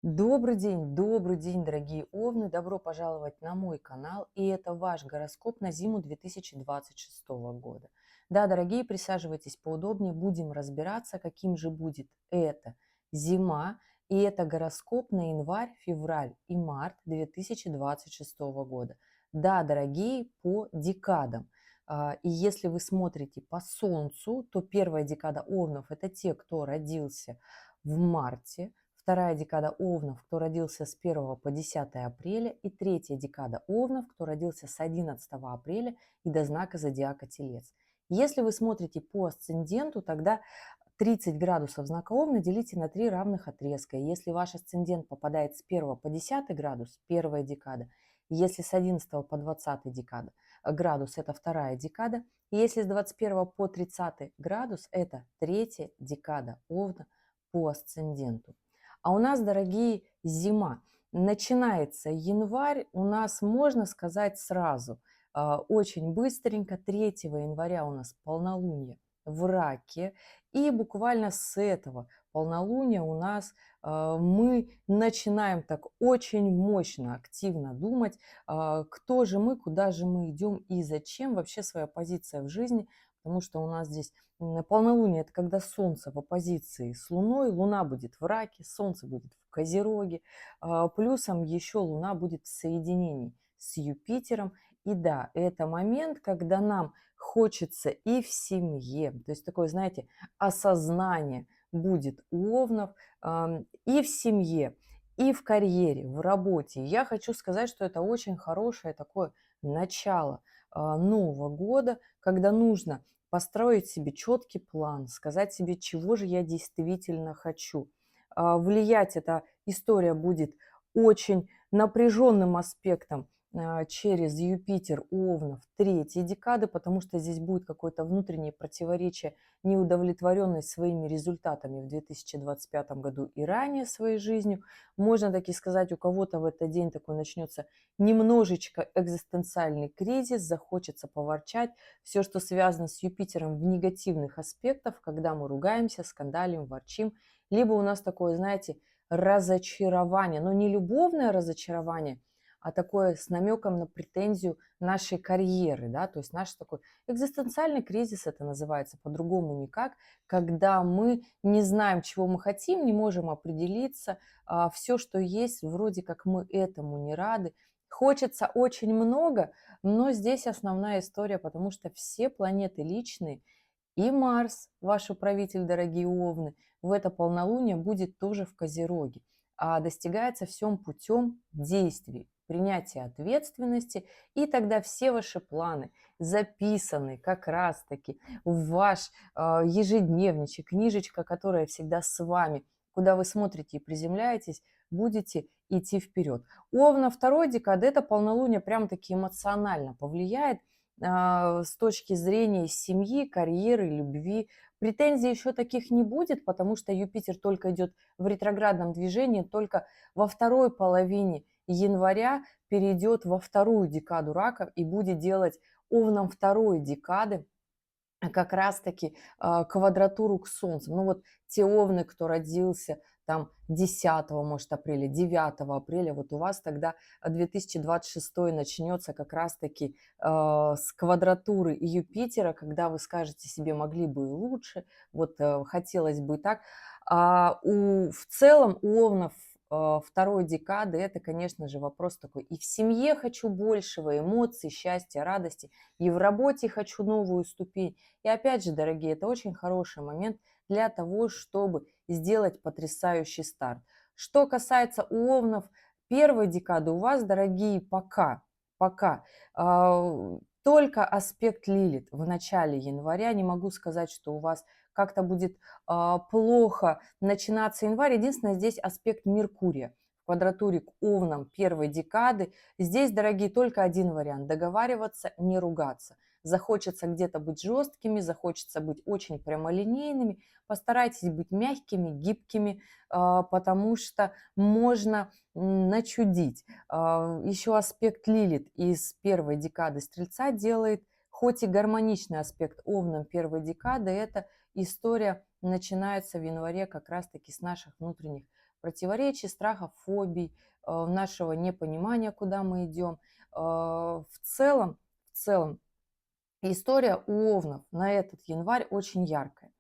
Добрый день, дорогие овны! Добро пожаловать на мой канал, и это ваш гороскоп на зиму 2026 года. Да, дорогие, присаживайтесь поудобнее, будем разбираться, каким же будет эта зима, и это гороскоп на январь, февраль и март 2026 года. Да, дорогие, по декадам. И если вы смотрите по Солнцу, то первая декада овнов – это те, кто родился в марте. Вторая декада овнов, кто родился с 1 по 10 апреля, и третья декада овнов, кто родился с 11 апреля и до знака зодиака Телец. Если вы смотрите по асценденту, тогда 30 градусов знака Овна делите на 3 равных отрезка. И если ваш асцендент попадает с 1 по 10 градус, первая декада, если с 11 по 20 градус, это вторая декада, и если с 21 по 30 градус, это третья декада Овна по асценденту. А у нас, дорогие, зима. Начинается январь, у нас, можно сказать, сразу, очень быстренько. 3 января у нас полнолуние в Раке, и буквально с этого полнолуния у нас мы начинаем так очень мощно, активно думать, кто же мы, куда же мы идем и зачем вообще своя позиция в жизни, потому что у нас здесь полнолуние – это когда Солнце в оппозиции с Луной, Луна будет в Раке, Солнце будет в Козероге, плюсом еще Луна будет в соединении с Юпитером. И да, это момент, когда нам хочется и в семье, то есть такое, знаете, осознание будет у овнов, и в семье, и в карьере, в работе. Я хочу сказать, что это очень хорошее такое начало Нового года, когда нужно построить себе четкий план, сказать себе, чего же я действительно хочу. Влиять эта история будет очень напряженным аспектом через Юпитер у Овнов третьей декады, потому что здесь будет какое-то внутреннее противоречие, неудовлетворенность своими результатами в 2025 году и ранее своей жизнью. Можно таки сказать, у кого-то в этот день такой начнется немножечко экзистенциальный кризис, захочется поворчать. Все, что связано с Юпитером в негативных аспектах, когда мы ругаемся, скандалим, ворчим, либо у нас такое, знаете, разочарование, но не любовное разочарование, а такое с намеком на претензию нашей карьеры, да, то есть наш такой экзистенциальный кризис, это называется, по-другому никак, когда мы не знаем, чего мы хотим, не можем определиться, все, что есть, вроде как мы этому не рады, хочется очень много, но здесь основная история, потому что все планеты личные, и Марс, ваш управитель, дорогие овны, в это полнолуние будет тоже в Козероге. А достигается всем путем действий, принятия ответственности, и тогда все ваши планы записаны как раз-таки в ваш ежедневничек, книжечка, которая всегда с вами, куда вы смотрите и приземляетесь, будете идти вперед. У Овна второй декады это полнолуние прям-таки эмоционально повлияет, с точки зрения семьи, карьеры, любви. Претензий еще таких не будет, потому что Юпитер только идет в ретроградном движении, только во второй половине января перейдет во вторую декаду раков и будет делать овнам второй декады как раз-таки квадратуру к Солнцу. Ну вот те овны, кто родился там 10, может, апреля, 9 апреля, вот у вас тогда 2026 начнется как раз-таки с квадратуры Юпитера, когда вы скажете себе, могли бы и лучше, вот хотелось бы и так. В целом у овнов второй декады это, конечно же, вопрос такой. И в семье хочу большего, эмоций, счастья, радости, и в работе хочу новую ступень. И опять же, дорогие, это очень хороший момент для того, чтобы сделать потрясающий старт. Что касается у овнов первой декады, у вас, дорогие, пока только аспект Лилит в начале января. Не могу сказать, что у вас как-то будет плохо начинаться январь. Единственное, здесь аспект Меркурия в квадратуре к овнам первой декады. Здесь, дорогие, только один вариант – договариваться, не ругаться. Захочется где-то быть жесткими, захочется быть очень прямолинейными. Постарайтесь быть мягкими, гибкими, потому что можно начудить. Еще аспект Лилит из первой декады Стрельца делает, хоть и гармоничный аспект Овном первой декады, это история начинается в январе как раз-таки с наших внутренних противоречий, страхов, фобий, нашего непонимания, куда мы идем. В целом, история у Овнов на этот январь очень яркая.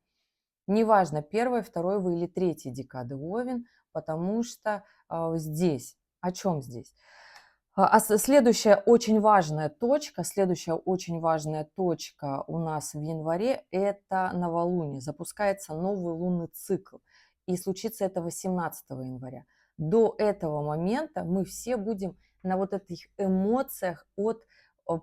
Неважно, первая, второй вы или третья декады Овен, потому что здесь, о чем здесь? Следующая очень важная точка у нас в январе – это новолуние. Запускается новый лунный цикл. И случится это 18 января. До этого момента мы все будем на вот этих эмоциях от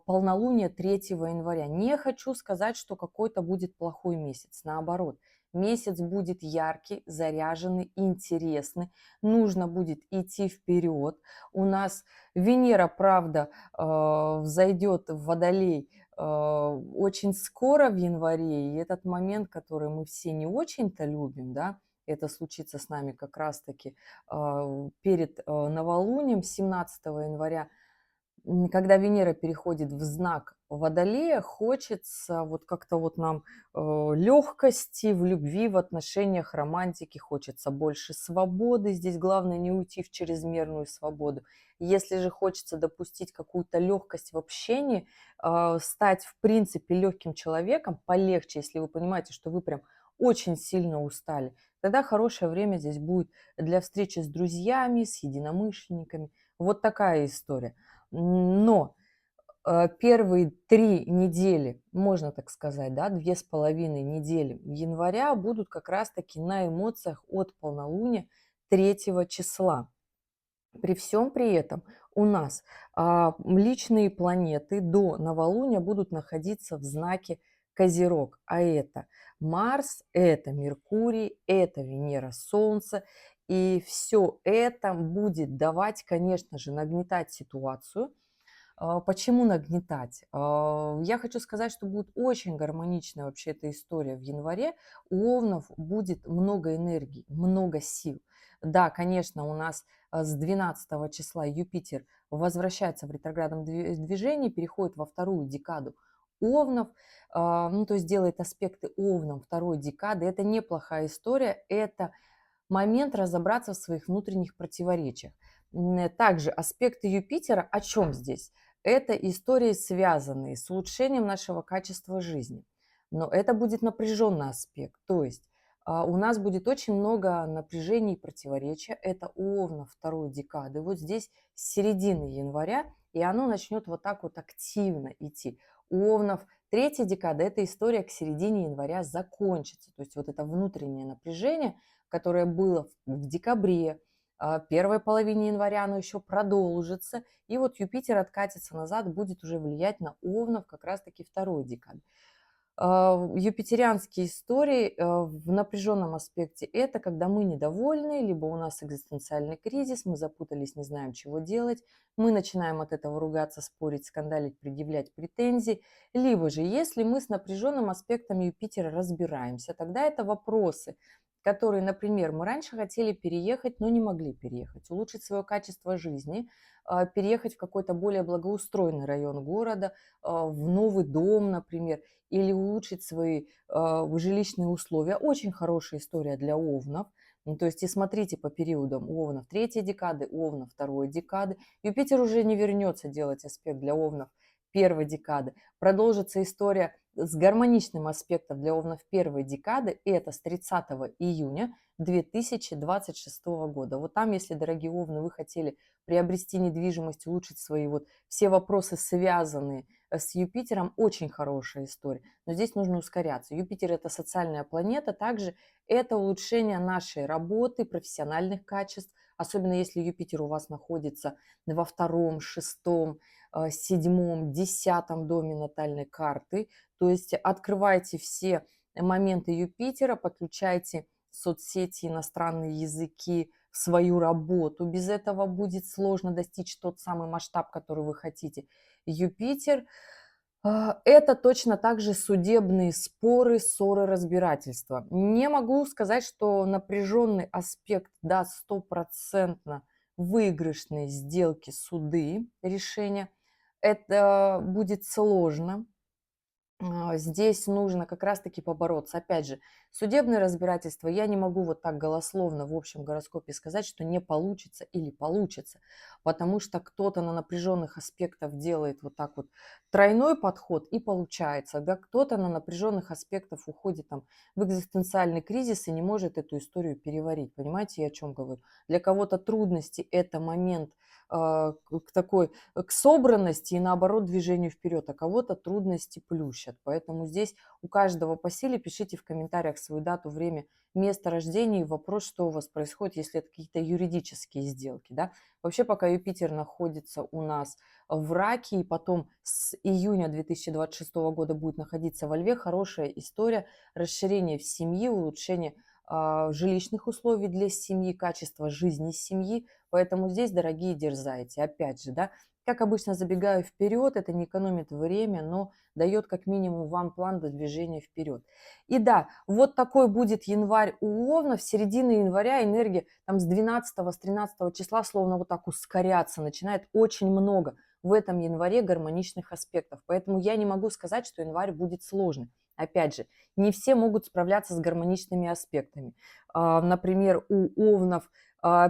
полнолуния 3 января. Не хочу сказать, что какой-то будет плохой месяц. Наоборот, месяц будет яркий, заряженный, интересный. Нужно будет идти вперед. У нас Венера, правда, взойдет в Водолей очень скоро в январе, и этот момент, который мы все не очень-то любим, да, это случится с нами как раз-таки перед новолунием 17 января, когда Венера переходит в знак Водолея, хочется вот как-то вот нам легкости в любви, в отношениях, романтики, хочется больше свободы. Здесь главное не уйти в чрезмерную свободу. Если же хочется допустить какую-то легкость в общении, стать в принципе легким человеком, полегче, если вы понимаете, что вы прям очень сильно устали, тогда хорошее время здесь будет для встречи с друзьями, с единомышленниками. Вот такая история. Но первые 3 недели, можно так сказать, да, 2,5 недели января будут как раз-таки на эмоциях от полнолуния 3 числа. При всем при этом у нас личные планеты до новолуния будут находиться в знаке Козерог, а это Марс, это Меркурий, это Венера, Солнце, и все это будет давать, конечно же, нагнетать ситуацию. Почему нагнетать? Я хочу сказать, что будет очень гармоничная вообще эта история в январе. У Овнов будет много энергии, много сил. Да, конечно, у нас с 12 числа Юпитер возвращается в ретроградном движении, переходит во вторую декаду Овнов, ну, то есть делает аспекты Овнам второй декады. Это неплохая история, это момент разобраться в своих внутренних противоречиях. Также аспекты Юпитера о чем здесь? Это истории, связанные с улучшением нашего качества жизни. Но это будет напряженный аспект, то есть у нас будет очень много напряжений и противоречия. Это у Овна второй декады. Вот здесь с середины января, и оно начнет вот так вот активно идти. У Овнов третья декада – это история к середине января закончится. То есть вот это внутреннее напряжение, которое было в декабре, первой половине января оно еще продолжится. И вот Юпитер откатится назад, будет уже влиять на Овнов как раз-таки второй декады. Юпитерианские истории в напряженном аспекте – это когда мы недовольны, либо у нас экзистенциальный кризис, мы запутались, не знаем, чего делать, мы начинаем от этого ругаться, спорить, скандалить, предъявлять претензии. Либо же, если мы с напряженным аспектом Юпитера разбираемся, тогда это вопросы, которые, например, мы раньше хотели переехать, но не могли переехать, улучшить свое качество жизни, переехать в какой-то более благоустроенный район города, в новый дом, например, или улучшить свои жилищные условия. Очень хорошая история для овнов. Ну, то есть и смотрите по периодам у овнов третьей декады, у овнов второй декады. Юпитер уже не вернется делать аспект для овнов первой декады. Продолжится история с гармоничным аспектом для овнов первой декады, и это с 30 июня 2026 года. Вот там, если, дорогие овны, вы хотели приобрести недвижимость, улучшить свои вот все вопросы, связанные с Юпитером, очень хорошая история. Но здесь нужно ускоряться. Юпитер – это социальная планета, также это улучшение нашей работы, профессиональных качеств, особенно если Юпитер у вас находится во втором, шестом, седьмом, десятом доме натальной карты. То есть открывайте все моменты Юпитера, подключайте соцсети, иностранные языки в свою работу. Без этого будет сложно достичь тот самый масштаб, который вы хотите. Юпитер это точно так же судебные споры, ссоры, разбирательства. Не могу сказать, что напряженный аспект даст стопроцентно выигрышные сделки, суды, решения. Это будет сложно. Здесь нужно как раз-таки побороться. Опять же, судебное разбирательство я не могу вот так голословно в общем гороскопе сказать, что не получится или получится, потому что кто-то на напряженных аспектах делает вот так вот тройной подход и получается, да, кто-то на напряженных аспектах уходит там в экзистенциальный кризис и не может эту историю переварить. Понимаете, я о чем говорю? Для кого-то трудности это момент к такой к собранности и, наоборот, движению вперед, а кого-то трудности плющат. Поэтому здесь у каждого по силе. Пишите в комментариях свою дату, время, место рождения и вопрос, что у вас происходит, если это какие-то юридические сделки. Да? Вообще, пока Юпитер находится у нас в Раке и потом с июня 2026 года будет находиться во Льве, хорошая история расширения в семье, улучшение жилищных условий для семьи, качества жизни семьи. Поэтому здесь, дорогие, дерзайте. Опять же, да, как обычно, забегаю вперед, это не экономит время, но дает как минимум вам план до движения вперед. И да, вот такой будет январь у Овна. В середине января энергия там с 12 с 13 числа словно вот так ускоряться начинает. Очень много в этом январе гармоничных аспектов. Поэтому я не могу сказать, что январь будет сложный. Опять же, не все могут справляться с гармоничными аспектами. Например, у Овнов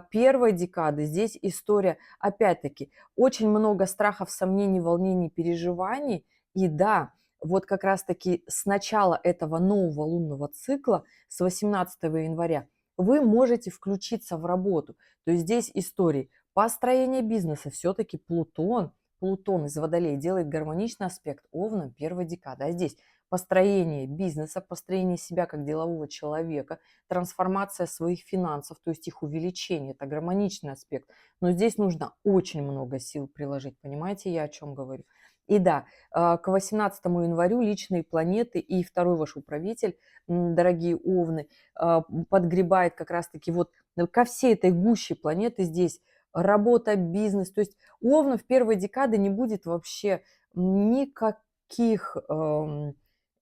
первой декады здесь история, опять-таки, очень много страхов, сомнений, волнений, переживаний. И да, вот как раз-таки с начала этого нового лунного цикла, с 18 января, вы можете включиться в работу. То есть здесь истории построения бизнеса. Все-таки Плутон из Водолея делает гармоничный аспект Овна первой декады. А здесь построение бизнеса, построение себя как делового человека, трансформация своих финансов, то есть их увеличение. Это гармоничный аспект. Но здесь нужно очень много сил приложить. Понимаете, я о чем говорю? И да, к 18 январю личные планеты и второй ваш управитель, дорогие Овны, подгребает как раз-таки вот ко всей этой гуще планеты здесь работа, бизнес. То есть у Овнов первой декады не будет вообще никаких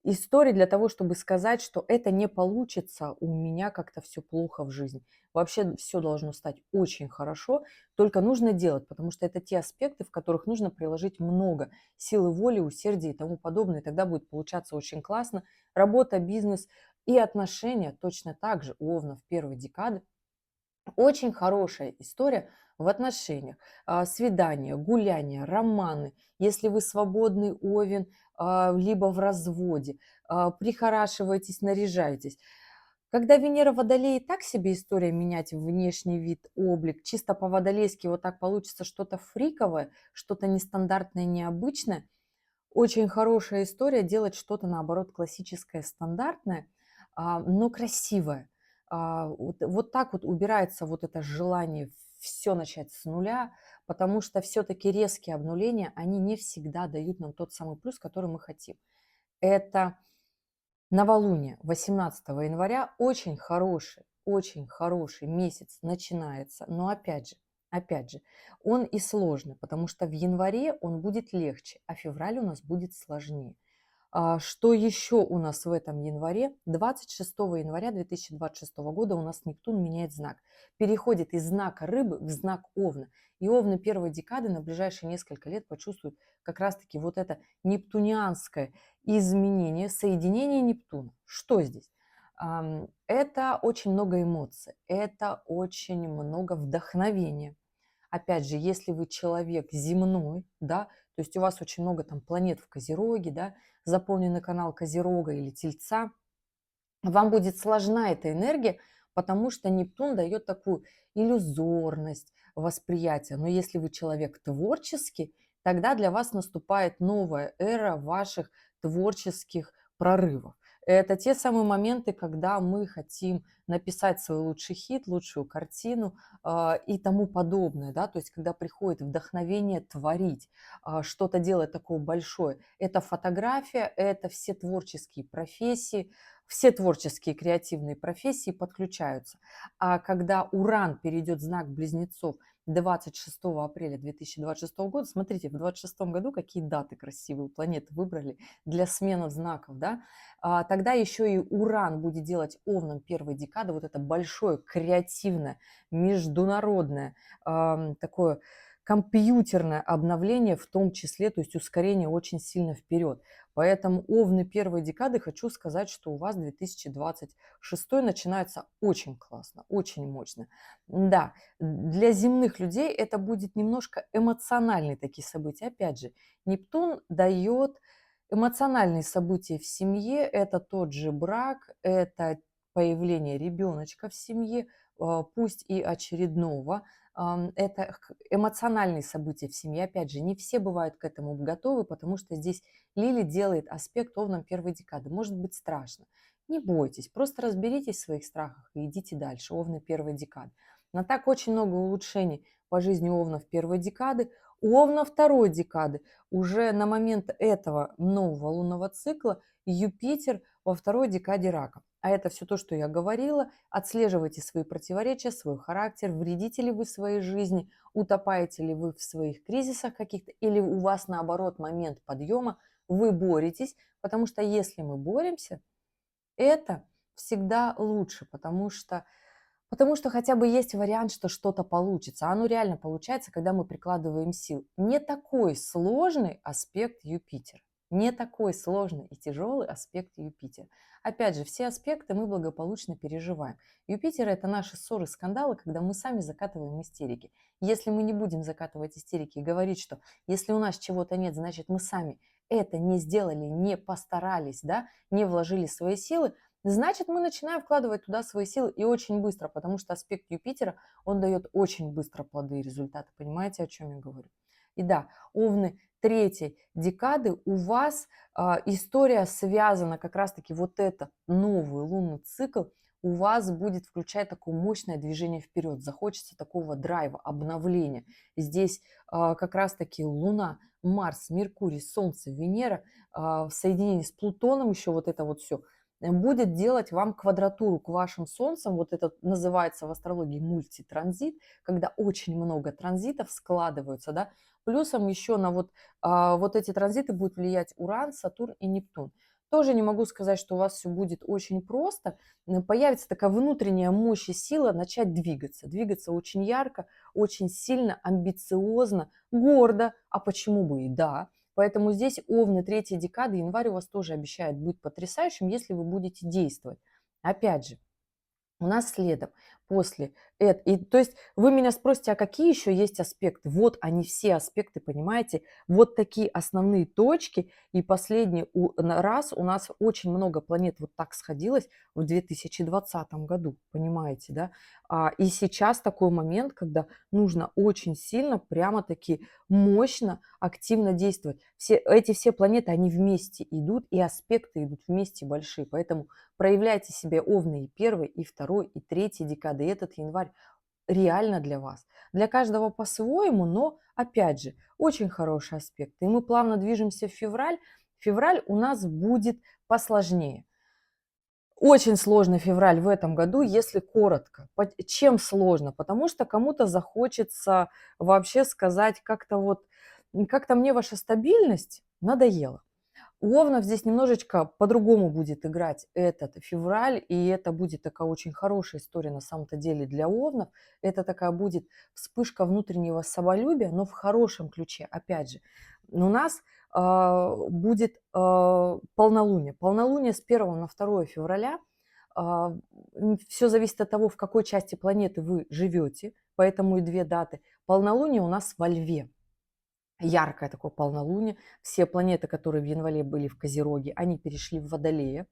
историй для того, чтобы сказать, что это не получится, у меня как-то все плохо в жизни. Вообще все должно стать очень хорошо, только нужно делать, потому что это те аспекты, в которых нужно приложить много силы воли, усердия и тому подобное. И тогда будет получаться очень классно. Работа, бизнес и отношения точно так же у Овнов первой декады. Очень хорошая история в отношениях. Свидания, гуляния, романы. Если вы свободный Овен, либо в разводе, прихорашиваетесь, наряжаетесь. Когда Венера в Водолее, так себе история менять внешний вид, облик. Чисто по-водолейски вот так получится что-то фриковое, что-то нестандартное, необычное. Очень хорошая история делать что-то, наоборот, классическое, стандартное, но красивое. Вот так вот убирается вот это желание все начать с нуля, потому что все-таки резкие обнуления, они не всегда дают нам тот самый плюс, который мы хотим. Это новолуние 18 января, очень хороший месяц начинается, но опять же, он и сложный, потому что в январе он будет легче, а февраль у нас будет сложнее. Что еще у нас в этом январе? 26 января 2026 года у нас Нептун меняет знак. Переходит из знака рыбы в знак Овна. И Овны первой декады на ближайшие несколько лет почувствуют как раз-таки вот это нептунианское изменение, соединение Нептуна. Что здесь? Это очень много эмоций, это очень много вдохновения. Опять же, если вы человек земной, да, то есть у вас очень много там планет в Козероге, да, заполненный канал Козерога или Тельца, вам будет сложна эта энергия, потому что Нептун дает такую иллюзорность восприятия. Но если вы человек творческий, тогда для вас наступает новая эра ваших творческих прорывов. Это те самые моменты, когда мы хотим написать свой лучший хит, лучшую картину и тому подобное. Да? То есть, когда приходит вдохновение творить, что-то делать такое большое. Это фотография, это все творческие профессии, все творческие креативные профессии подключаются. А когда Уран перейдет в знак Близнецов 26 апреля 2026 года, смотрите, в 2026 году какие даты красивые планеты выбрали для смены знаков, да, тогда еще и Уран будет делать Овном первой декады, вот это большое, креативное, международное, такое компьютерное обновление в том числе, то есть ускорение очень сильно вперед. Поэтому овны первой декады хочу сказать, что у вас 2026 начинается очень классно, очень мощно. Да, для земных людей это будет немножко эмоциональные такие события. Опять же, Нептун дает эмоциональные события в семье. Это тот же брак, это появление ребеночка в семье, пусть и очередного. Это эмоциональные события в семье. Опять же, не все бывают к этому готовы, потому что здесь Лили делает аспект овнам первой декады. Может быть страшно. Не бойтесь, просто разберитесь в своих страхах и идите дальше, овны первой декады. Но так очень много улучшений по жизни овнов первой декады. У овна второй декады уже на момент этого нового лунного цикла Юпитер во второй декаде рака. А это все то, что я говорила. Отслеживайте свои противоречия, свой характер, вредите ли вы своей жизни, утопаете ли вы в своих кризисах каких-то, или у вас наоборот момент подъема, вы боретесь, потому что если мы боремся, это всегда лучше, потому что хотя бы есть вариант, что что-то получится. А оно реально получается, когда мы прикладываем сил. Не такой сложный аспект Юпитера. Не такой сложный и тяжелый аспект Юпитера. Опять же, все аспекты мы благополучно переживаем. Юпитер – это наши ссоры, скандалы, когда мы сами закатываем истерики. Если мы не будем закатывать истерики и говорить, что если у нас чего-то нет, значит мы сами это не сделали, не постарались, да, не вложили свои силы, значит, мы начинаем вкладывать туда свои силы и очень быстро, потому что аспект Юпитера, он дает очень быстро плоды и результаты. Понимаете, о чем я говорю? И да, овны третьей декады у вас история связана как раз-таки вот это новый лунный цикл у вас будет включать такое мощное движение вперед. Захочется такого драйва, обновления. Здесь как раз-таки Луна, Марс, Меркурий, Солнце, Венера в соединении с Плутоном еще вот это вот все будет делать вам квадратуру к вашим солнцам. Вот это называется в астрологии мультитранзит, когда очень много транзитов складываются, да. Плюсом еще на вот эти транзиты будут влиять Уран, Сатурн и Нептун. Тоже не могу сказать, что у вас все будет очень просто. Появится такая внутренняя мощь и сила начать двигаться. Двигаться очень ярко, очень сильно, амбициозно, гордо. А почему бы и да? Поэтому здесь овны третьей декады, январь у вас тоже обещает быть потрясающим, если вы будете действовать. Опять же, у нас следом после этого, и, то есть вы меня спросите, а какие еще есть аспекты? Вот они все аспекты, понимаете? Вот такие основные точки. И последний раз у нас очень много планет вот так сходилось в 2020 году, понимаете, да? И сейчас такой момент, когда нужно очень сильно, прямо-таки мощно, активно действовать. Эти все планеты, они вместе идут, и аспекты идут вместе большие. Поэтому проявляйте себя овны и первой, и второй, и третьей декады. И этот январь реально для вас. Для каждого по-своему, но, опять же, очень хороший аспект. И мы плавно движемся в февраль. Февраль у нас будет посложнее. Очень сложный февраль в этом году, если коротко. Чем сложно? Потому что кому-то захочется вообще сказать как-то мне ваша стабильность надоела. У Овнов здесь немножечко по-другому будет играть этот февраль, и это будет такая очень хорошая история на самом-то деле для Овнов. Это такая будет вспышка внутреннего самолюбия, но в хорошем ключе. Опять же, у нас будет полнолуние. Полнолуние с 1 на 2 февраля. Все зависит от того, в какой части планеты вы живете, поэтому и две даты. Полнолуние у нас во Льве. Яркое такое полнолуние. Все планеты, которые в январе были в Козероге, они перешли в Водолея.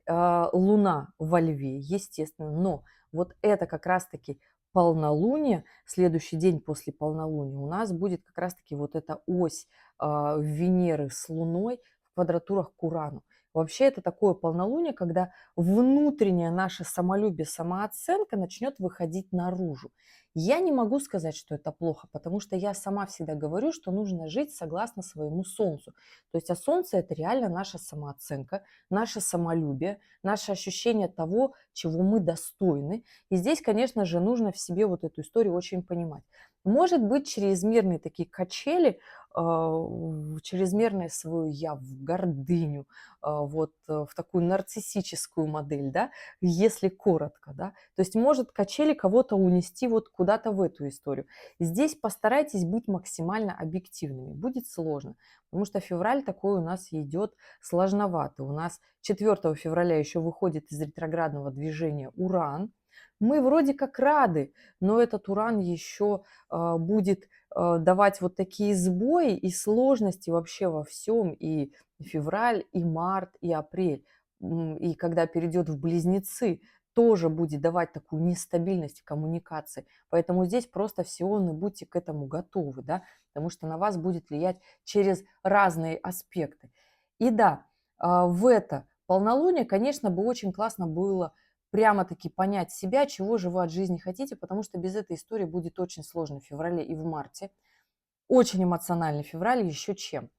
Луна во Льве, естественно. Но вот это как раз-таки полнолуние, следующий день после полнолуния у нас будет как раз-таки вот эта ось Венеры с Луной в квадратурах к Урану. Вообще это такое полнолуние, когда внутреннее наше самолюбие, самооценка начнет выходить наружу. Я не могу сказать, что это плохо, потому что я сама всегда говорю, что нужно жить согласно своему Солнцу. То есть, а Солнце – это реально наша самооценка, наше самолюбие, наше ощущение того, чего мы достойны. И здесь, конечно же, нужно в себе вот эту историю очень понимать. Может быть, чрезмерные такие качели в чрезмерное свое я, в гордыню, в такую нарциссическую модель, да, если коротко, да. То есть может качели кого-то унести вот куда-то в эту историю. Здесь постарайтесь быть максимально объективными. Будет сложно, потому что февраль такой у нас идет сложновато. У нас 4 февраля еще выходит из ретроградного движения Уран. Мы вроде как рады, но этот Уран еще будет давать вот такие сбои и сложности вообще во всем, и февраль, и март, и апрель. И когда перейдет в близнецы, тоже будет давать такую нестабильность в коммуникации. Поэтому здесь просто всеонно будьте к этому готовы, да, потому что на вас будет влиять через разные аспекты. И да, в это полнолуние, конечно, бы очень классно было прямо-таки понять себя, чего же вы от жизни хотите, потому что без этой истории будет очень сложно в феврале и в марте. Очень эмоциональный февраль еще чем.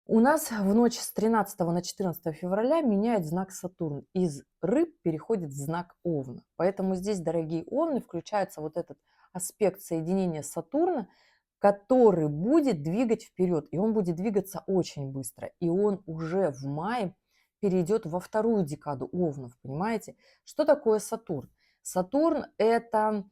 У нас в ночь с 13 на 14 февраля меняет знак Сатурн. Из рыб переходит в знак Овна. Поэтому здесь, дорогие Овны, включается вот этот аспект соединения Сатурна, который будет двигать вперед. И он будет двигаться очень быстро. И он уже в мае перейдет во вторую декаду Овнов, понимаете? Что такое Сатурн? Сатурн – это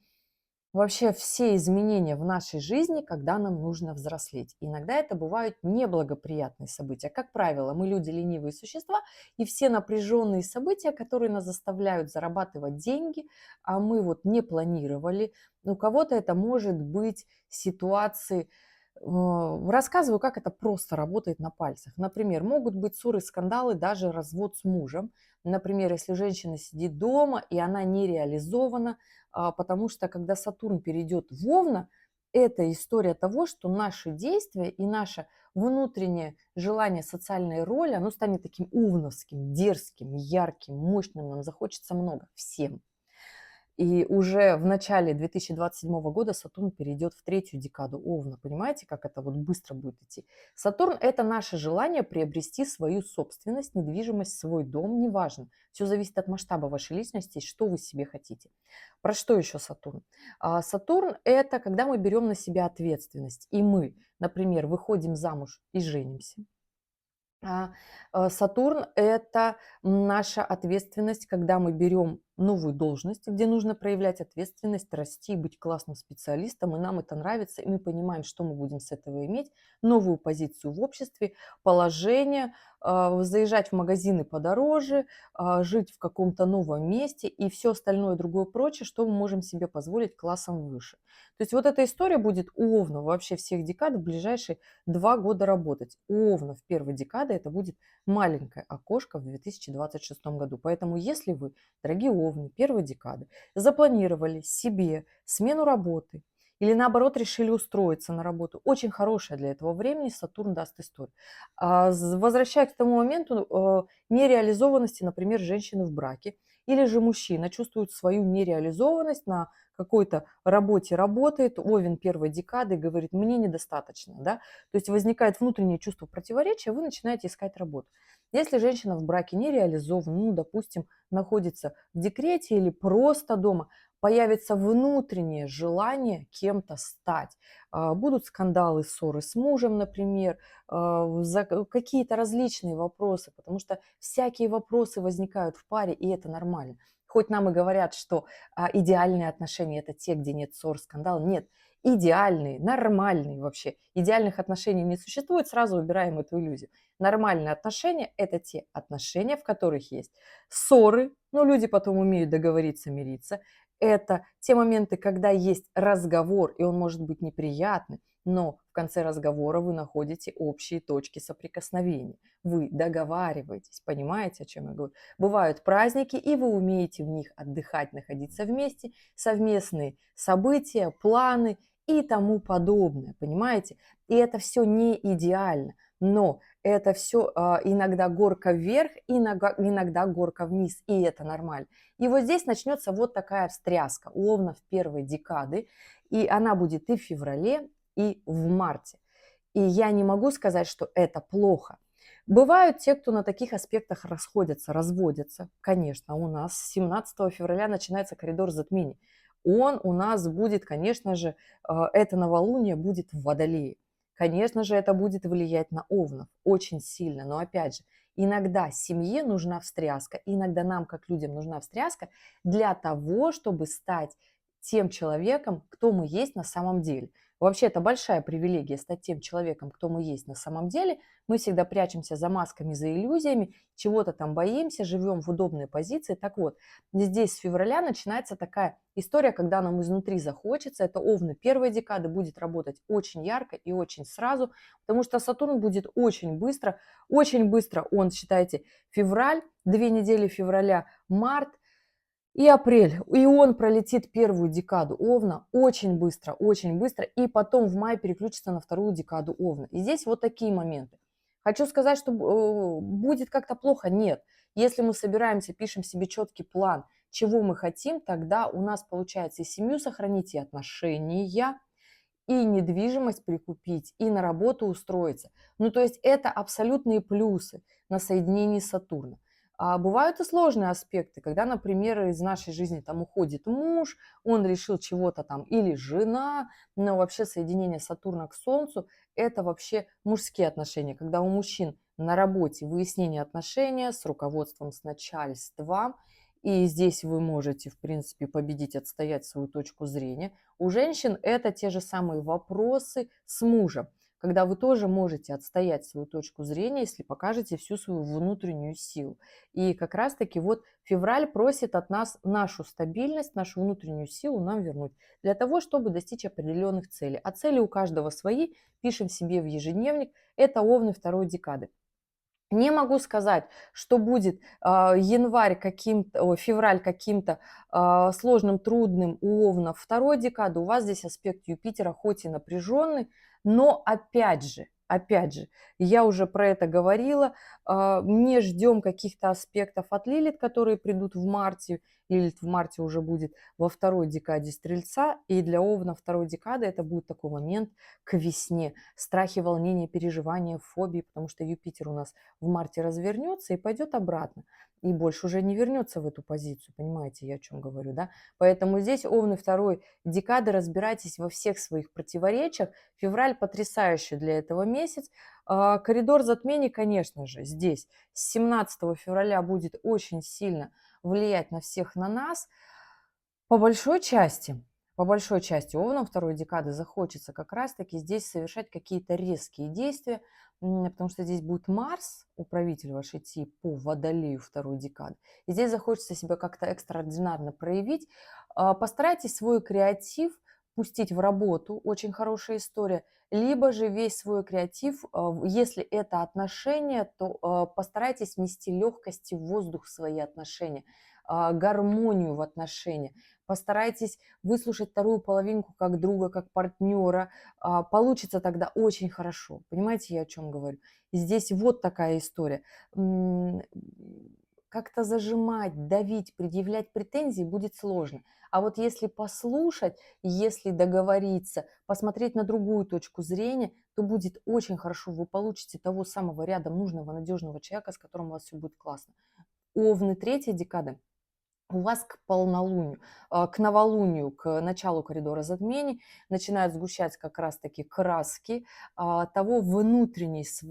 вообще все изменения в нашей жизни, когда нам нужно взрослеть. Иногда это бывают неблагоприятные события. Как правило, мы люди ленивые существа, и все напряженные события, которые нас заставляют зарабатывать деньги, а мы вот не планировали. У кого-то это может быть ситуации. Рассказываю, как это просто работает на пальцах. Например, могут быть ссоры, скандалы, даже развод с мужем. Например, если женщина сидит дома и она не реализована, потому что когда Сатурн перейдет в Овна, это история того, что наши действия и наше внутреннее желание социальной роли, оно станет таким овновским, дерзким, ярким, мощным, нам захочется много всем. И уже в начале 2027 года Сатурн перейдет в третью декаду Овна. Понимаете, как это вот быстро будет идти? Сатурн – это наше желание приобрести свою собственность, недвижимость, свой дом, неважно. Все зависит от масштаба вашей личности, что вы себе хотите. Про что еще Сатурн? Сатурн – это когда мы берем на себя ответственность. И мы, например, выходим замуж и женимся. Сатурн – это наша ответственность, когда мы берем новую должность, где нужно проявлять ответственность, расти, быть классным специалистом, и нам это нравится, и мы понимаем, что мы будем с этого иметь, новую позицию в обществе, положение, заезжать в магазины подороже, жить в каком-то новом месте и все остальное другое прочее, что мы можем себе позволить классом выше. То есть вот эта история будет у Овна вообще всех декад в ближайшие 2 года работать. У Овнов первой декады это будет маленькое окошко в 2026 году. Поэтому если вы, дорогие Овны, первой декады, запланировали себе смену работы или наоборот решили устроиться на работу, очень хорошая для этого времени Сатурн даст историю. Возвращаясь к тому моменту нереализованности, например, женщины в браке, или же мужчина чувствует свою нереализованность на какой-то работе работает, Овен первой декады и говорит, мне недостаточно, да, то есть возникает внутреннее чувство противоречия, вы начинаете искать работу. Если женщина в браке не реализована, ну, допустим, находится в декрете или просто дома, появится внутреннее желание кем-то стать. Будут скандалы, ссоры с мужем, например, за какие-то различные вопросы, потому что всякие вопросы возникают в паре, и это нормально. Хоть нам и говорят, что идеальные отношения – это те, где нет ссор, скандал. Нет, идеальные, нормальные вообще. Идеальных отношений не существует, сразу убираем эту иллюзию. Нормальные отношения – это те отношения, в которых есть ссоры, но люди потом умеют договориться, мириться. Это те моменты, когда есть разговор, и он может быть неприятный, но в конце разговора вы находите общие точки соприкосновения. Вы договариваетесь, понимаете, о чем я говорю? Бывают праздники, и вы умеете в них отдыхать, находиться вместе, совместные события, планы и тому подобное, понимаете? И это все не идеально, но это все иногда горка вверх, иногда горка вниз, и это нормально. И вот здесь начнется вот такая встряска у Овнов первой декады, и она будет и в феврале, и в марте. И я не могу сказать, что это плохо. Бывают те, кто на таких аспектах расходятся, разводятся. Конечно, у нас с 17 февраля начинается коридор затмений. Он у нас будет, конечно же, это новолуние будет в Водолее. Конечно же, это будет влиять на овнов очень сильно, но опять же, иногда семье нужна встряска, иногда нам, как людям, нужна встряска для того, чтобы стать тем человеком, кто мы есть на самом деле. Вообще, это большая привилегия стать тем человеком, кто мы есть на самом деле. Мы всегда прячемся за масками, за иллюзиями, чего-то там боимся, живем в удобной позиции. Так вот, здесь с февраля начинается такая история, когда нам изнутри захочется. Это овны первой декады, будет работать очень ярко и очень сразу, потому что Сатурн будет очень быстро он, считайте, февраль, 2 недели февраля, март, и апрель. И он пролетит первую декаду Овна очень быстро, и потом в мае переключится на вторую декаду Овна. И здесь вот такие моменты. Хочу сказать, что будет как-то плохо? Нет. Если мы собираемся, пишем себе четкий план, чего мы хотим, тогда у нас получается и семью сохранить, и отношения, и недвижимость прикупить, и на работу устроиться. Ну, то есть это абсолютные плюсы на соединении Сатурна. А бывают и сложные аспекты, когда, например, из нашей жизни там уходит муж, он решил чего-то там, или жена, но вообще соединение Сатурна к Солнцу – это вообще мужские отношения, когда у мужчин на работе выяснение отношения с руководством, с начальством, и здесь вы можете, в принципе, победить, отстоять свою точку зрения. У женщин это те же самые вопросы с мужем, когда вы тоже можете отстоять свою точку зрения, если покажете всю свою внутреннюю силу. И как раз-таки вот февраль просит от нас нашу стабильность, нашу внутреннюю силу нам вернуть для того, чтобы достичь определенных целей. А цели у каждого свои, пишем себе в ежедневник, это овны второй декады. Не могу сказать, что будет февраль каким-то сложным, трудным у Овнов второй декады. У вас здесь аспект Юпитера, хоть и напряженный, но опять же, я уже про это говорила, не ждем каких-то аспектов от Лилит, которые придут в марте. Лилит в марте уже будет во второй декаде Стрельца, и для Овна второй декады это будет такой момент к весне. Страхи, волнения, переживания, фобии, потому что Юпитер у нас в марте развернется и пойдет обратно. И больше уже не вернется в эту позицию. Понимаете, я о чем говорю, да? Поэтому здесь Овны второй декады, разбирайтесь во всех своих противоречиях. Февраль потрясающий для этого месяц. Коридор затмений, конечно же, здесь с 17 февраля будет очень сильно влиять на всех на нас. По большой части Овнам второй декады захочется как раз-таки здесь совершать какие-то резкие действия, потому что здесь будет Марс, управитель вашей идти по Водолею второй декады. И здесь захочется себя как-то экстраординарно проявить. Постарайтесь свой креатив пустить в работу, очень хорошая история, либо же весь свой креатив, если это отношения, то постарайтесь внести легкости в воздух в свои отношения, гармонию в отношения. Постарайтесь выслушать вторую половинку как друга, как партнера. Получится тогда очень хорошо. Понимаете, я о чем говорю? И здесь вот такая история. Как-то зажимать, давить, предъявлять претензии будет сложно. А вот если послушать, если договориться, посмотреть на другую точку зрения, то будет очень хорошо. Вы получите того самого рядом нужного, надежного человека, с которым у вас все будет классно. Овны третьей декады у вас к полнолунию, к новолунию, к началу коридора затмений начинают сгущаться как раз-таки краски того внутреннего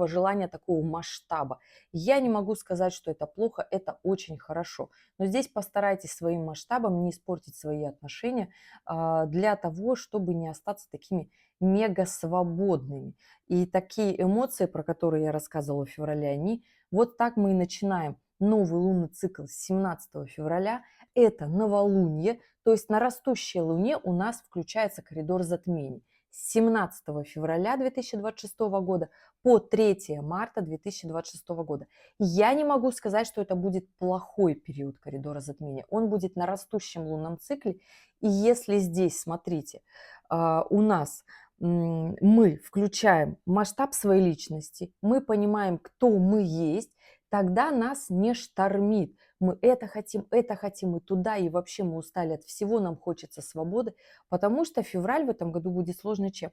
желания такого масштаба. Я не могу сказать, что это плохо, это очень хорошо. Но здесь постарайтесь своим масштабом не испортить свои отношения для того, чтобы не остаться такими мега свободными. И такие эмоции, про которые я рассказывала в феврале, они вот так мы и начинаем новый лунный цикл с 17 февраля. Это новолуние, то есть на растущей луне у нас включается коридор затмений. С 17 февраля 2026 года по 3 марта 2026 года. Я не могу сказать, что это будет плохой период коридора затмения. Он будет на растущем лунном цикле. И если здесь, смотрите, у нас мы включаем масштаб своей личности, мы понимаем, кто мы есть, тогда нас не штормит. Мы это хотим, и туда, и вообще мы устали от всего, нам хочется свободы, потому что февраль в этом году будет сложный чем?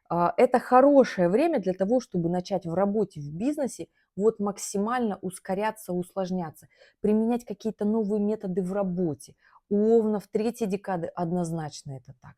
Это хорошее время для того, чтобы начать в работе, в бизнесе вот максимально ускоряться, усложняться, применять какие-то новые методы в работе, У Овнов третьей декады однозначно это так.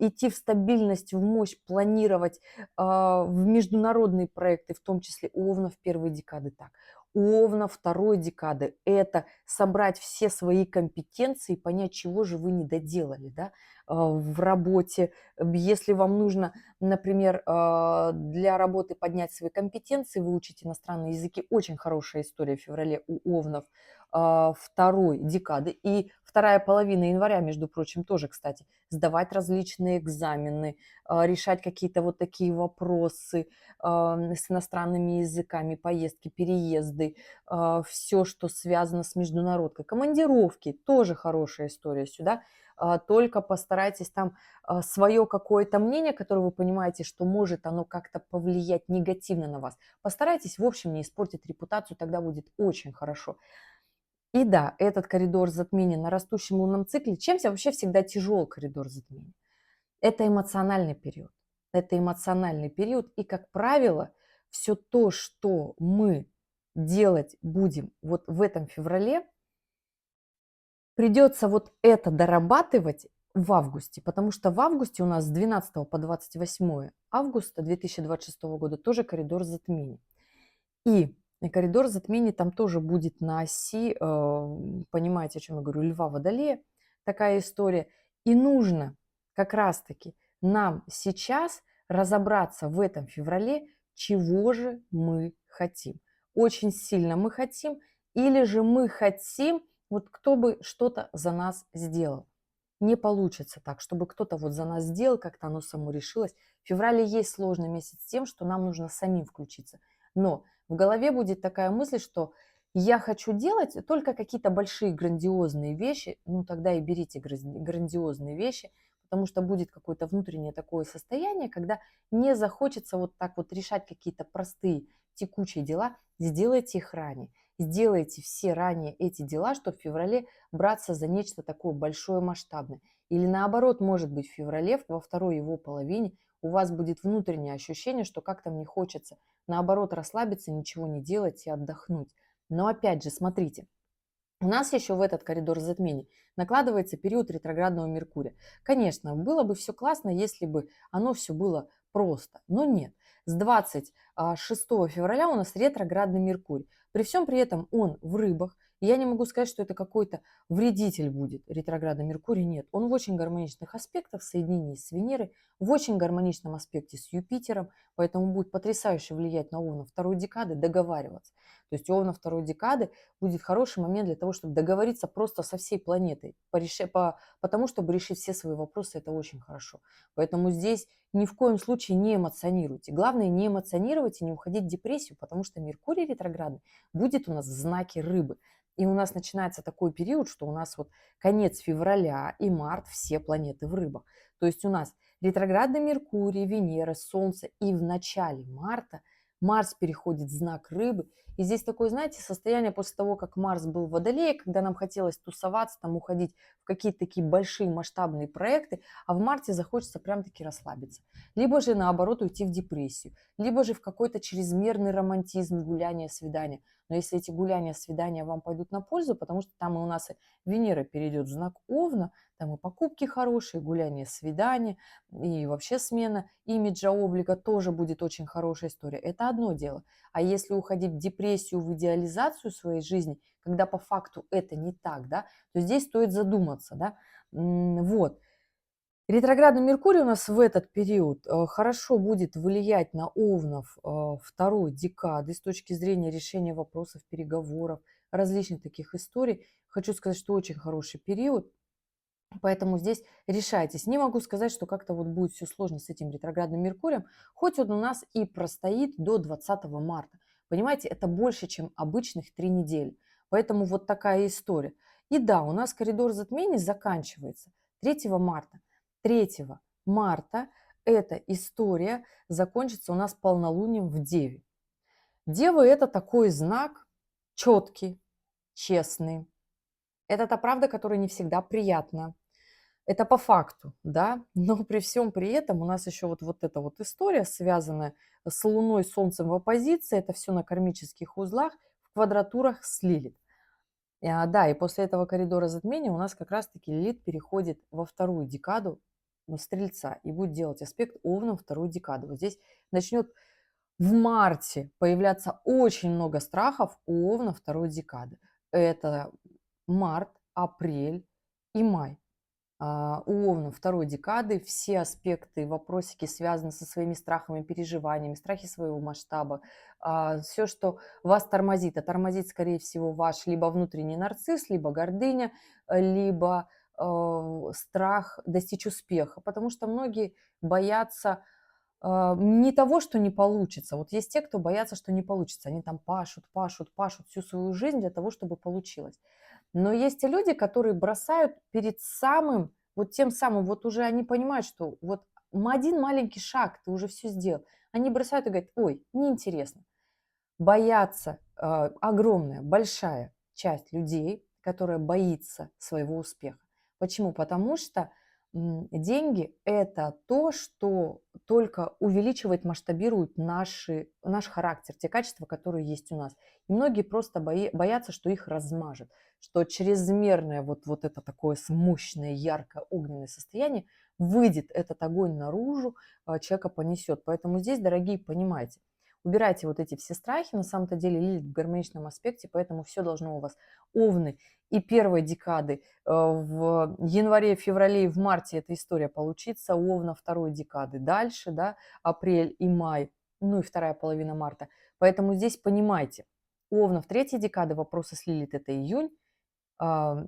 Идти в стабильность, в мощь, планировать в международные проекты, в том числе у Овнов первой декады так. У Овна второй декады – это собрать все свои компетенции, понять, чего же вы не доделали, да, в работе. Если вам нужно, например, для работы поднять свои компетенции, выучить иностранные языки, очень хорошая история в феврале у Овнов второй декады. И вторая половина января, между прочим, тоже, кстати, сдавать различные экзамены, решать какие-то вот такие вопросы с иностранными языками, поездки, переезды, все, что связано с международкой. Командировки, тоже хорошая история сюда. Только постарайтесь там свое какое-то мнение, которое вы понимаете, что может оно как-то повлиять негативно на вас. Постарайтесь, в общем, не испортить репутацию, тогда будет очень хорошо. И да, этот коридор затмения на растущем лунном цикле, чем вообще всегда тяжел коридор затмения? Это эмоциональный период. Это эмоциональный период. И, как правило, все то, что мы делать будем вот в этом феврале, придется вот это дорабатывать в августе, потому что в августе у нас с 12 по 28 августа 2026 года тоже коридор затмений. И коридор затмений там тоже будет на оси, понимаете, о чем я говорю, Льва Водолея, такая история. И нужно как раз-таки нам сейчас разобраться в этом феврале, чего же мы хотим. Очень сильно мы хотим, или же мы хотим, вот кто бы что-то за нас сделал. Не получится так, чтобы кто-то вот за нас сделал, как-то оно само решилось. В феврале есть сложный месяц тем, что нам нужно самим включиться. Но в голове будет такая мысль, что я хочу делать только какие-то большие грандиозные вещи, ну тогда и берите грандиозные вещи, потому что будет какое-то внутреннее такое состояние, когда не захочется вот так вот решать какие-то простые текучие дела, сделайте их ранее. Сделайте все ранее эти дела, чтобы в феврале браться за нечто такое большое, масштабное. Или наоборот, может быть, в феврале, во второй его половине, у вас будет внутреннее ощущение, что как-то мне хочется, наоборот, расслабиться, ничего не делать и отдохнуть. Но опять же, смотрите, у нас еще в этот коридор затмений накладывается период ретроградного Меркурия. Конечно, было бы все классно, если бы оно все было просто, но нет. С 26 февраля у нас ретроградный Меркурий. При всем при этом он в рыбах. И я не могу сказать, что это какой-то вредитель будет, ретроградный Меркурий. Нет, он в очень гармоничных аспектах, в соединении с Венерой, в очень гармоничном аспекте с Юпитером, поэтому будет потрясающе влиять на Овна второй декады, договариваться. То есть у Овна второй декады будет хороший момент для того, чтобы договориться просто со всей планетой, потому чтобы решить все свои вопросы, это очень хорошо. Поэтому здесь ни в коем случае не эмоционируйте. Главное не эмоционировать и не уходить в депрессию, потому что Меркурий ретроградный будет у нас в знаке рыбы. И у нас начинается такой период, что у нас вот конец февраля и март, все планеты в рыбах. То есть у нас ретроградный Меркурий, Венера, Солнце, и в начале марта Марс переходит в знак рыбы. И здесь такое, знаете, состояние после того, как Марс был в Водолее, когда нам хотелось тусоваться, там уходить в какие-то такие большие масштабные проекты, а в марте захочется прям-таки расслабиться. Либо же наоборот уйти в депрессию, либо же в какой-то чрезмерный романтизм, гуляние, свидание. Но если эти гуляния, свидания вам пойдут на пользу, потому что там и у нас и Венера перейдет в знак Овна, там и покупки хорошие, гуляния, свидания, и вообще смена имиджа, облика тоже будет очень хорошая история. Это одно дело. А если уходить в депрессию, в идеализацию своей жизни, когда по факту это не так, да, то здесь стоит задуматься, да. Вот. Ретроградный Меркурий у нас в этот период хорошо будет влиять на Овнов второй декады с точки зрения решения вопросов, переговоров, различных таких историй. Хочу сказать, что очень хороший период. Поэтому здесь решайтесь. Не могу сказать, что как-то вот будет все сложно с этим ретроградным Меркурием, хоть он у нас и простоит до 20 марта. Понимаете, это больше, чем обычных 3 недели. Поэтому вот такая история. И да, у нас коридор затмений заканчивается 3 марта. 3 марта эта история закончится у нас полнолунием в Деве. Дева – это такой знак четкий, честный. Это та правда, которая не всегда приятна. Это по факту, да, но при всем при этом у нас еще вот эта вот история, связанная с Луной, Солнцем в оппозиции, это все на кармических узлах, в квадратурах с Лилит. Да, и после этого коридора затмения у нас как раз-таки Лилит переходит во вторую декаду, ну, Стрельца, и будет делать аспект Овном вторую декаду. Вот здесь начнет в марте появляться очень много страхов у Овна второй декады. Это март, апрель и май. У Овна второй декады все аспекты, вопросики связаны со своими страхами, переживаниями, страхи своего масштаба, все, что вас тормозит, а тормозит, скорее всего, ваш либо внутренний нарцисс, либо гордыня, либо страх достичь успеха, потому что многие боятся не того, что не получится. Вот есть те, кто боятся, что не получится. Они там пашут, пашут, пашут всю свою жизнь для того, чтобы получилось. Но есть и люди, которые бросают перед самым, вот тем самым, вот уже они понимают, что вот один маленький шаг, ты уже все сделал. Они бросают и говорят, ой, неинтересно. Боятся, огромная, большая часть людей, которая боится своего успеха. Почему? Потому что деньги – это то, что только увеличивает, масштабирует наш характер, те качества, которые есть у нас. И многие просто боятся, что их размажет, что чрезмерное вот это такое мощное, яркое, огненное состояние выйдет этот огонь наружу, человека понесет. Поэтому здесь, дорогие, понимайте, убирайте вот эти все страхи, на самом-то деле Лилит в гармоничном аспекте, поэтому все должно у вас овны и первой декады в январе, феврале и в марте эта история получится, у овна второй декады дальше, да, апрель и май, ну и вторая половина марта. Поэтому здесь понимайте, у овна в третьей декады вопросы с Лилит это июнь, а,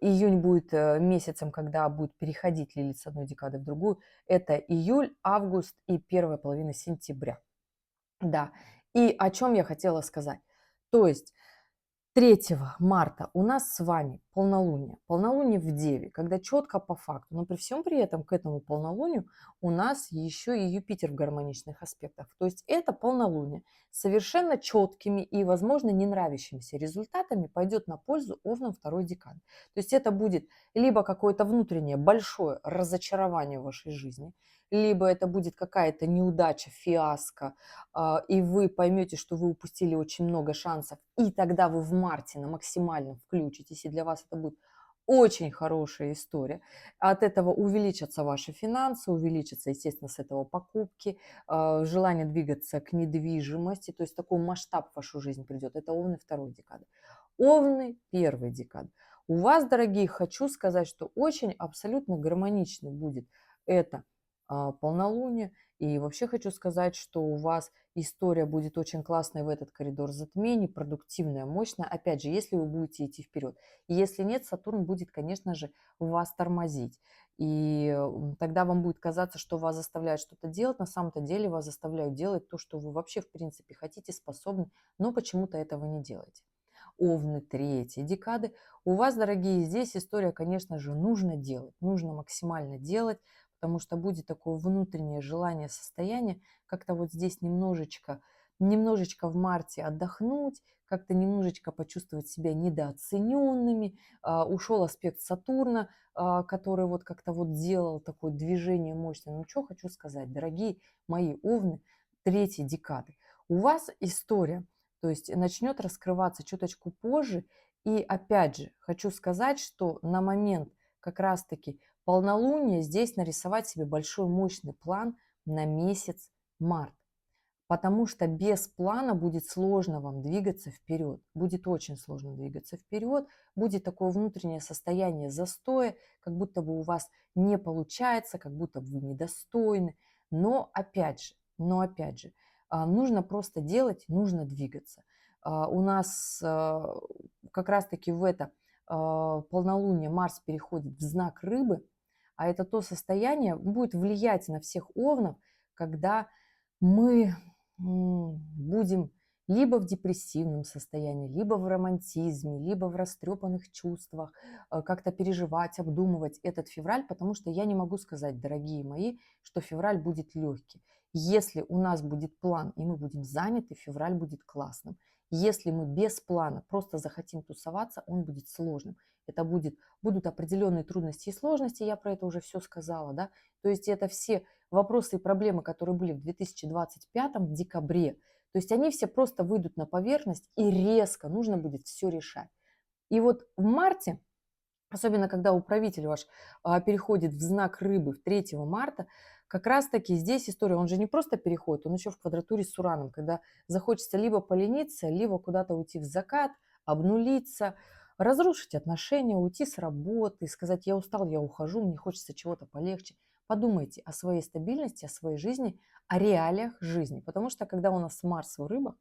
июнь будет месяцем, когда будет переходить Лилит с одной декады в другую, это июль, август и первая половина сентября. Да, и о чем я хотела сказать. То есть 3 марта у нас с вами полнолуние. Полнолуние в Деве, когда четко по факту. Но при всем при этом к этому полнолунию у нас еще и Юпитер в гармоничных аспектах. То есть это полнолуние совершенно четкими и, возможно, не нравящимися результатами пойдет на пользу Овнам второй декады. То есть это будет либо какое-то внутреннее большое разочарование в вашей жизни, либо это будет какая-то неудача, фиаско, и вы поймете, что вы упустили очень много шансов, и тогда вы в марте на максимальном включитесь, и для вас это будет очень хорошая история. От этого увеличатся ваши финансы, увеличатся, естественно, с этого покупки, желание двигаться к недвижимости, то есть такой масштаб в вашу жизнь придет. Это овны второй декады. Овны первой декады. У вас, дорогие, хочу сказать, что очень абсолютно гармоничный будет это полнолуние. И вообще хочу сказать, что у вас история будет очень классная в этот коридор затмений, продуктивная, мощная. Опять же, если вы будете идти вперед. Если нет, Сатурн будет, конечно же, вас тормозить. И тогда вам будет казаться, что вас заставляют что-то делать. На самом-то деле вас заставляют делать то, что вы вообще в принципе хотите, способны, но почему-то этого не делаете. Овны третьей декады. У вас, дорогие, здесь история, конечно же, нужно делать. Нужно максимально делать, потому что будет такое внутреннее желание, состояние, как-то вот здесь немножечко в марте отдохнуть, как-то немножечко почувствовать себя недооцененными. Ушел аспект Сатурна, который вот как-то вот делал такое движение мощное. Ну, что хочу сказать, дорогие мои овны третьей декады. У вас история, то есть начнет раскрываться чуточку позже. И опять же, хочу сказать, что на момент как раз-таки полнолуние здесь нарисовать себе большой мощный план на месяц март. Потому что без плана будет сложно вам двигаться вперед. Будет очень сложно двигаться вперед. Будет такое внутреннее состояние застоя, как будто бы у вас не получается, как будто бы вы недостойны. Но опять же, нужно просто делать, нужно двигаться. У нас как раз-таки в это полнолуние Марс переходит в знак Рыбы, а это то состояние будет влиять на всех овнов, когда мы будем либо в депрессивном состоянии, либо в романтизме, либо в растрепанных чувствах, как-то переживать, обдумывать этот февраль, потому что я не могу сказать, дорогие мои, что февраль будет легкий. Если у нас будет план, и мы будем заняты, февраль будет классным. Если мы без плана просто захотим тусоваться, он будет сложным. Это будут определенные трудности и сложности, я про это уже все сказала, да. То есть это все вопросы и проблемы, которые были в 2025 в декабре, то есть они все просто выйдут на поверхность, и резко нужно будет все решать. И вот в марте, особенно когда управитель ваш переходит в знак рыбы в 3 марта, как раз-таки здесь история, он же не просто переходит, он еще в квадратуре с Ураном, когда захочется либо полениться, либо куда-то уйти в закат, обнулиться, разрушить отношения, уйти с работы, сказать: я устал, я ухожу, мне хочется чего-то полегче. Подумайте о своей стабильности, о своей жизни, о реалиях жизни. Потому что когда у нас Марс в рыбах,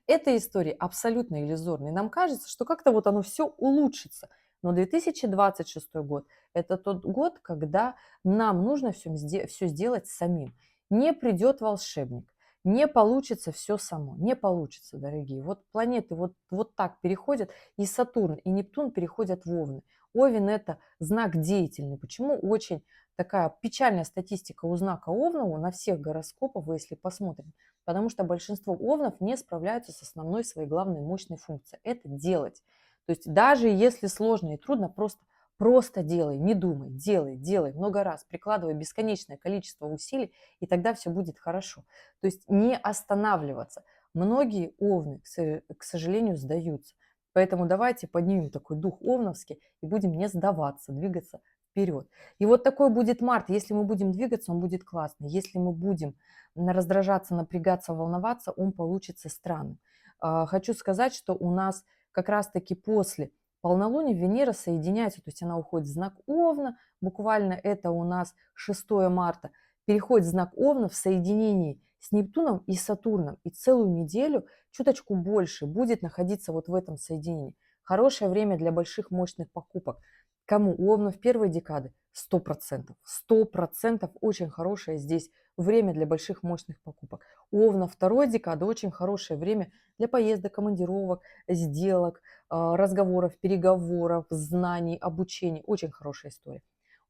эта история абсолютно иллюзорная. Нам кажется, что как-то вот оно все улучшится. Но 2026 год – это тот год, когда нам нужно все сделать самим. Не придет волшебник, не получится все само, не получится, дорогие. Вот планеты вот так переходят, и Сатурн, и Нептун переходят в Овны. Овен – это знак деятельный. Почему очень такая печальная статистика у знака Овна, на всех гороскопах, вы если посмотрите, потому что большинство овнов не справляются с основной своей главной мощной функцией – это делать. То есть даже если сложно и трудно, просто делай, не думай, делай много раз, прикладывай бесконечное количество усилий, и тогда все будет хорошо. То есть не останавливаться. Многие овны, к сожалению, сдаются. Поэтому давайте поднимем такой дух овновский и будем не сдаваться, двигаться вперед. И вот такой будет март. Если мы будем двигаться, он будет классный. Если мы будем раздражаться, напрягаться, волноваться, он получится странным. Хочу сказать, что у нас как раз-таки после полнолуния Венера соединяется, то есть она уходит в знак Овна, буквально это у нас 6 марта, переходит в знак Овна в соединении с Нептуном и Сатурном, и целую неделю, чуточку больше, будет находиться вот в этом соединении. Хорошее время для больших мощных покупок. Кому? У Овнов первой декады 100%. 100% очень хорошее здесь время для больших мощных покупок. У Овна второй декады очень хорошее время для поездок, командировок, сделок, разговоров, переговоров, знаний, обучения. Очень хорошая история.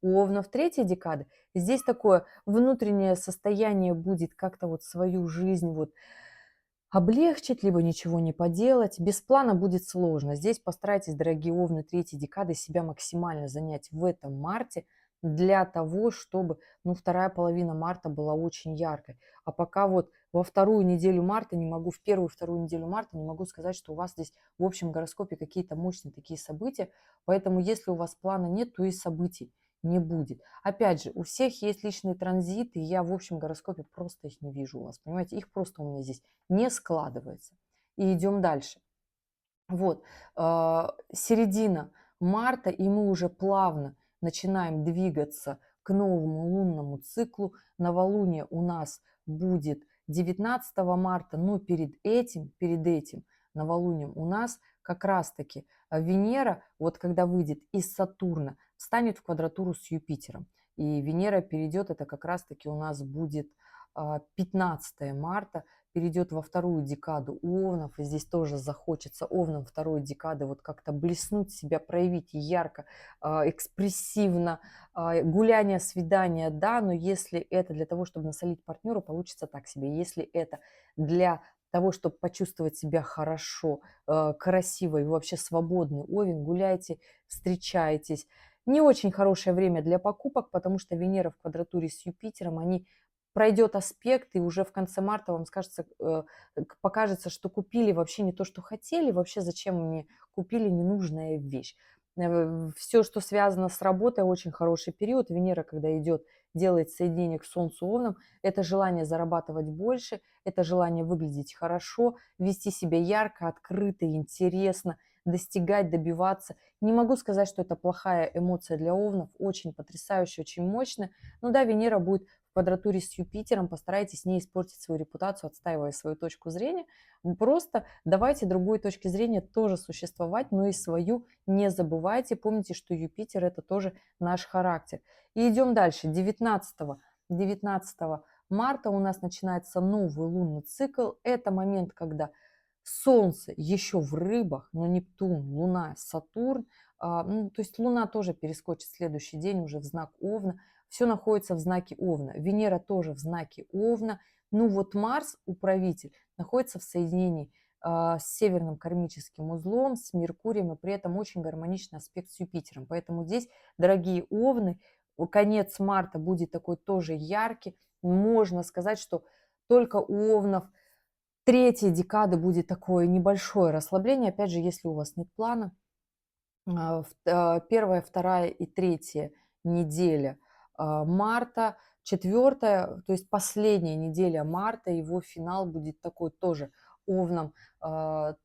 У Овнов третьей декады здесь такое внутреннее состояние будет как-то вот свою жизнь вот облегчить, либо ничего не поделать. Без плана будет сложно. Здесь постарайтесь, дорогие овны третьей декады, себя максимально занять в этом марте для того, чтобы вторая половина марта была очень яркой. А пока вот во вторую неделю марта не могу, в первую вторую неделю марта не могу сказать, что у вас здесь в общем гороскопе какие-то мощные такие события. Поэтому если у вас плана нет, то и событий не будет. Опять же, у всех есть личные транзиты, и я в общем гороскопе просто их не вижу у вас, понимаете, их просто у меня здесь не складывается. И идем дальше. Вот, середина марта, и мы уже плавно начинаем двигаться к новому лунному циклу. Новолуние у нас будет 19 марта, но перед этим новолунием у нас как раз-таки Венера, вот когда выйдет из Сатурна, встанет в квадратуру с Юпитером. И Венера перейдет, это как раз-таки у нас будет 15 марта, перейдет во вторую декаду Овнов, и здесь тоже захочется Овнам второй декады вот как-то блеснуть себя, проявить ярко, экспрессивно, гуляние, свидание, да, но если это для того, чтобы насолить партнеру, получится так себе. Если это для того, чтобы почувствовать себя хорошо, красиво и вообще свободный Овен, гуляйте, встречайтесь. Не очень хорошее время для покупок, потому что Венера в квадратуре с Юпитером, они пройдет аспект, и уже в конце марта вам скажется, покажется, что купили вообще не то, что хотели, вообще зачем мне купили ненужная вещь. Все, что связано с работой, очень хороший период. Венера, когда идет, делает соединение к Солнцу Овном, это желание зарабатывать больше, это желание выглядеть хорошо, вести себя ярко, открыто, интересно, достигать, добиваться. Не могу сказать, что это плохая эмоция для Овнов, очень потрясающая, очень мощная. Но да, Венера будет в квадратуре с Юпитером, постарайтесь не испортить свою репутацию, отстаивая свою точку зрения. Просто давайте другой точки зрения тоже существовать, но и свою не забывайте. Помните, что Юпитер – это тоже наш характер. И идем дальше. 19 марта у нас начинается новый лунный цикл. Это момент, когда Солнце еще в рыбах, но Нептун, Луна, Сатурн. То есть Луна тоже перескочит в следующий день уже в знак Овна. Все находится в знаке Овна. Венера тоже в знаке Овна. Ну вот Марс, управитель, находится в соединении с северным кармическим узлом, с Меркурием, и при этом очень гармоничный аспект с Юпитером. Поэтому здесь, дорогие Овны, конец марта будет такой тоже яркий. Можно сказать, что только у Овнов третьей декады будет такое небольшое расслабление. Опять же, если у вас нет плана, Первая, вторая и третья неделя марта, четвертая, то есть последняя неделя марта, его финал будет такой тоже овном.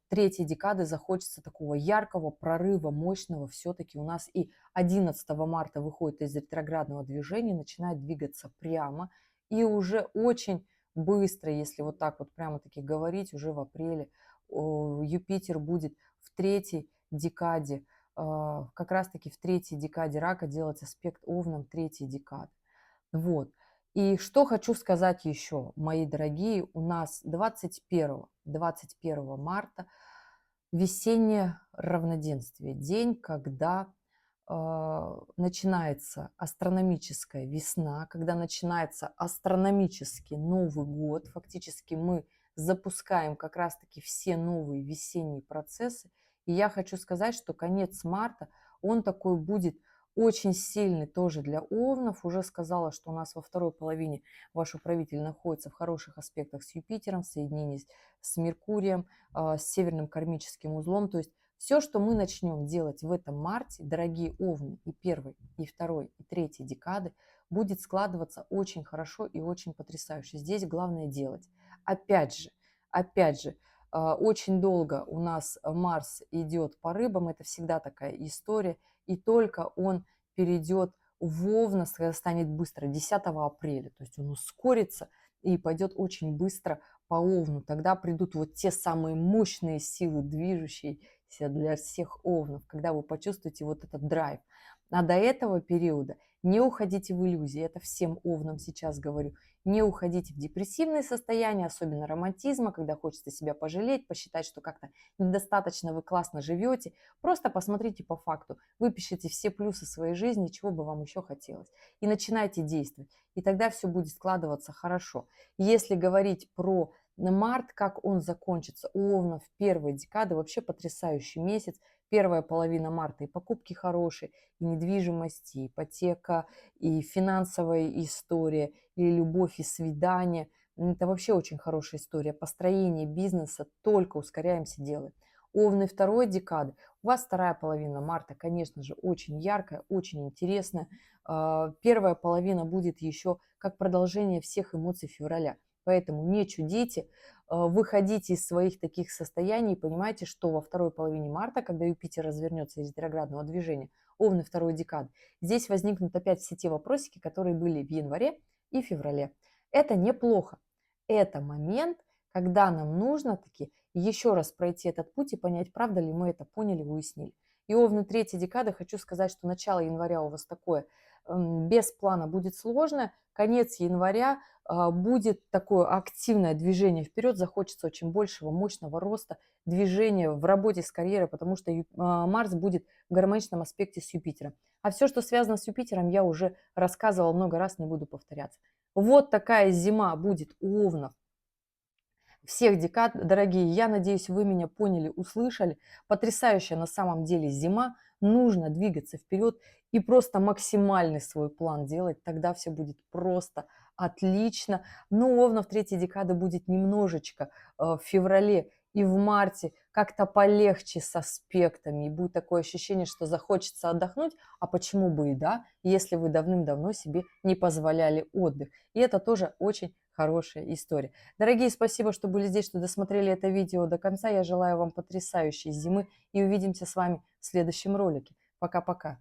Третьей декады захочется такого яркого прорыва, мощного. Все-таки у нас и 11 марта выходит из ретроградного движения, начинает двигаться прямо. И уже очень быстро, если вот так вот прямо-таки говорить, уже в апреле Юпитер будет в третьей декаде, как раз-таки в третьей декаде рака делать аспект овнам третьей декады. Вот. И что хочу сказать еще, мои дорогие, у нас 21 марта весеннее равноденствие, день, когда начинается астрономическая весна, когда начинается астрономический Новый год. Фактически мы запускаем как раз-таки все новые весенние процессы. И я хочу сказать, что конец марта, он такой будет очень сильный тоже для овнов. Уже сказала, что у нас во второй половине ваш управитель находится в хороших аспектах с Юпитером, в соединении с Меркурием, с северным кармическим узлом. То есть все, что мы начнем делать в этом марте, дорогие овны, и первой, и второй, и третьей декады, будет складываться очень хорошо и очень потрясающе. Здесь главное делать. Опять же, очень долго у нас Марс идет по рыбам, это всегда такая история, и только он перейдет в Овна, станет быстро 10 апреля, то есть он ускорится и пойдет очень быстро по Овну. Тогда придут вот те самые мощные силы, движущие для всех овнов, когда вы почувствуете вот этот драйв. А до этого периода не уходите в иллюзии, это всем овнам сейчас говорю, не уходите в депрессивные состояния, особенно романтизма, когда хочется себя пожалеть, посчитать, что как-то недостаточно вы классно живете. Просто посмотрите по факту, выпишите все плюсы своей жизни, чего бы вам еще хотелось, и начинайте действовать. И тогда все будет складываться хорошо. Если говорить про март, как он закончится, у овнов первая декада, вообще потрясающий месяц. Первая половина марта и покупки хорошие, и недвижимость, и ипотека, и финансовая история, и любовь, и свидание. Это вообще очень хорошая история. Построение бизнеса только ускоряемся, делаем. Овны второй декады. У вас вторая половина марта, конечно же, очень яркая, очень интересная. Первая половина будет еще как продолжение всех эмоций февраля. Поэтому не чудите, выходите из своих таких состояний и понимайте, что во второй половине марта, когда Юпитер развернется из ретроградного движения, Овны второй декады, здесь возникнут опять все те вопросики, которые были в январе и феврале. Это неплохо. Это момент, когда нам нужно таки еще раз пройти этот путь и понять, правда ли мы это поняли, уяснили. И Овны третьей декады, хочу сказать, что начало января у вас такое без плана будет сложно, конец января будет такое активное движение вперед, захочется очень большего, мощного роста, движения в работе с карьерой, потому что Марс будет в гармоничном аспекте с Юпитером. А все, что связано с Юпитером, я уже рассказывала много раз, не буду повторяться. Вот такая зима будет у овнов всех декад, дорогие. Я надеюсь, вы меня поняли, услышали. Потрясающая на самом деле зима. Нужно двигаться вперед и просто максимальный свой план делать. Тогда все будет просто отлично. Но у овнов третьей декады будет немножечко в феврале и в марте как-то полегче с аспектами. И будет такое ощущение, что захочется отдохнуть. А почему бы и да, если вы давным-давно себе не позволяли отдых. И это тоже очень хорошая история. Дорогие, спасибо, что были здесь, что досмотрели это видео до конца. Я желаю вам потрясающей зимы и увидимся с вами в следующем ролике. Пока-пока.